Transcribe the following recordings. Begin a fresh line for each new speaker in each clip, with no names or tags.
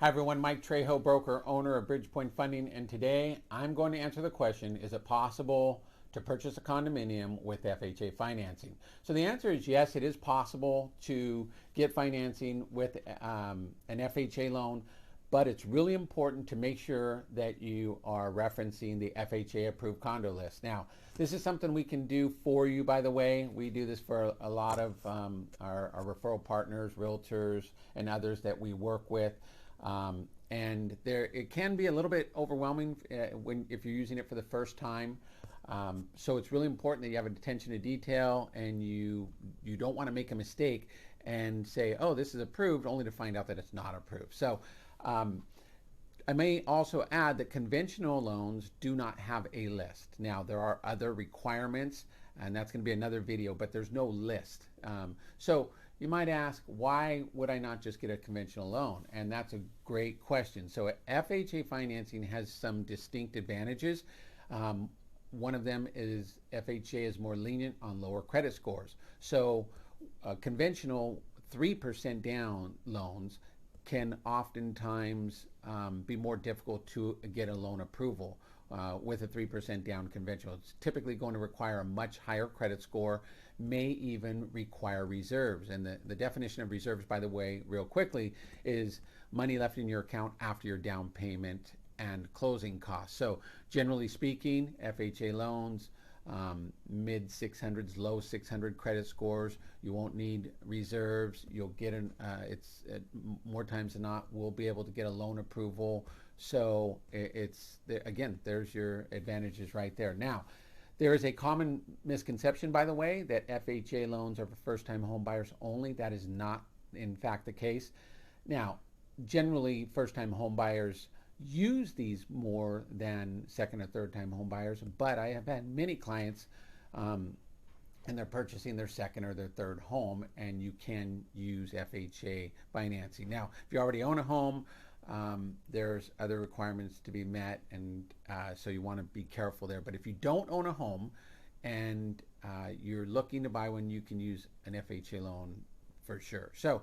Hi everyone, Mike Trejo, broker, owner of Bridgepoint Funding, and today I'm going to answer the question, is it possible to purchase a condominium with FHA financing? So the answer is yes, it is possible to get financing with an FHA loan, but it's really important to make sure that you are referencing the FHA Approved Condo List. Now, this is something we can do for you, by the way. We do this for a lot of our referral partners, realtors, and others that we work with. And it can be a little bit overwhelming if you're using it for the first time. So it's really important that you have attention to detail and you don't want to make a mistake and say, oh, this is approved, only to find out that it's not approved. So I may also add that conventional loans do not have a list. Now, there are other requirements, and that's going to be another video, but there's no list. So you might ask, why would I not just get a conventional loan? And that's a great question. So FHA financing has some distinct advantages. One of them is FHA is more lenient on lower credit scores. So conventional 3% down loans can oftentimes be more difficult to get a loan approval with a 3% down conventional. It's typically going to require a much higher credit score, may even require reserves. And the definition of reserves, by the way, real quickly, is money left in your account after your down payment and closing costs. So generally speaking, FHA loans, mid 600s, low 600 credit scores. You won't need reserves. You'll get more times than not, we'll be able to get a loan approval. So again, there's your advantages right there. Now, there is a common misconception, by the way, that FHA loans are for first-time home buyers only. That is not, in fact, the case. Now, generally, first-time home buyers use these more than second or third time home buyers, but I have had many clients and they're purchasing their second or their third home, and you can use FHA financing. Now, if you already own a home, there's other requirements to be met, and so you want to be careful there. But if you don't own a home and you're looking to buy one, you can use an FHA loan for sure. So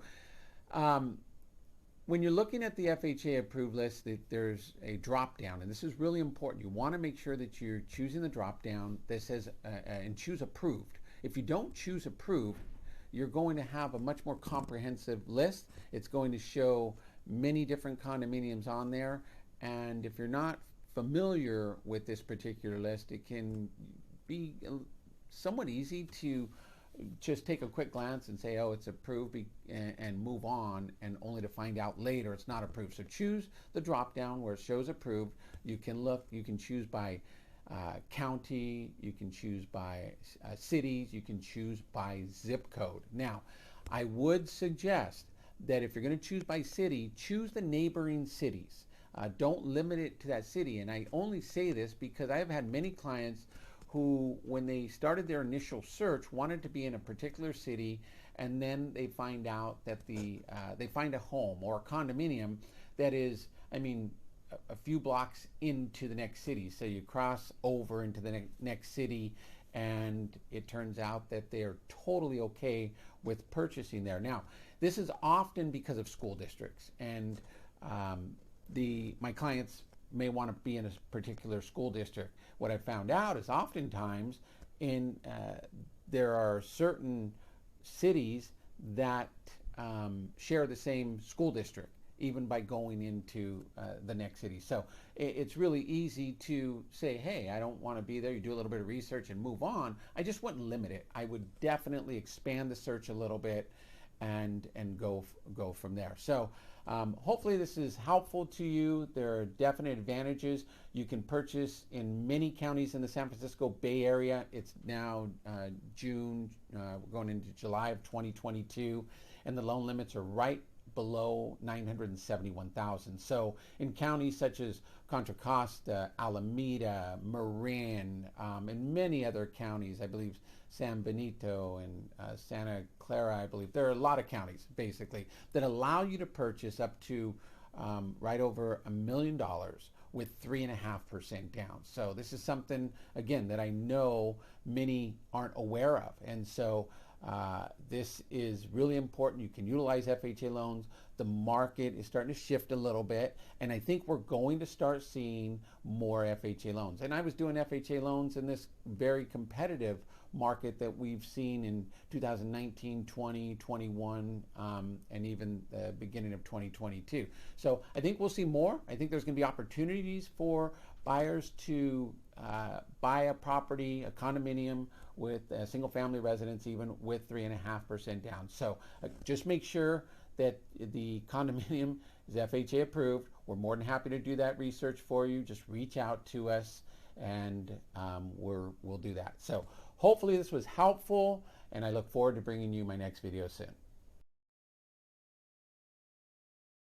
when you're looking at the FHA approved list, there's a drop down, and this is really important. You want to make sure that you're choosing the drop down that says and choose approved. If you don't choose approved, you're going to have a much more comprehensive list. It's going to show many different condominiums on there, and if you're not familiar with this particular list, it can be somewhat easy to just take a quick glance and say, oh, it's approved, and move on, and only to find out later it's not approved. So choose the drop down where it shows approved. You can choose by county, you can choose by cities, you can choose by zip code. Now, I would suggest that if you're going to choose by city, choose the neighboring cities. Don't limit it to that city. And I only say this because I have had many clients who, when they started their initial search, wanted to be in a particular city, and then they find out that they find a home or a condominium that is, a few blocks into the next city. So you cross over into the next city, and it turns out that they're totally okay with purchasing there. Now, this is often because of school districts, and my clients may want to be in a particular school district. What I found out is oftentimes there are certain cities that share the same school district, even by going into the next city. So it's really easy to say, hey, I don't want to be there. You do a little bit of research and move on. I just wouldn't limit it. I would definitely expand the search a little bit and go from there. So hopefully this is helpful to you. There are definite advantages. You can purchase in many counties in the San Francisco Bay Area. It's now June, we're going into July of 2022, and the loan limits are right below 971,000. So in counties such as Contra Costa, Alameda, Marin, and many other counties, I believe San Benito and Santa Clara, I believe there are a lot of counties basically that allow you to purchase up to right over $1 million with 3.5% down. So this is something, again, that I know many aren't aware of. And so This is really important. You can utilize FHA loans. The market is starting to shift a little bit, and I think we're going to start seeing more FHA loans. And I was doing FHA loans in this very competitive market that we've seen in 2019, 20, 21, and even the beginning of 2022. So I think we'll see more. I think there's going to be opportunities for buyers to buy a property, a condominium with a single family residence, even with 3.5% down. So just make sure that the condominium is FHA approved. We're more than happy to do that research for you. Just reach out to us and we'll do that. So hopefully this was helpful, and I look forward to bringing you my next video soon.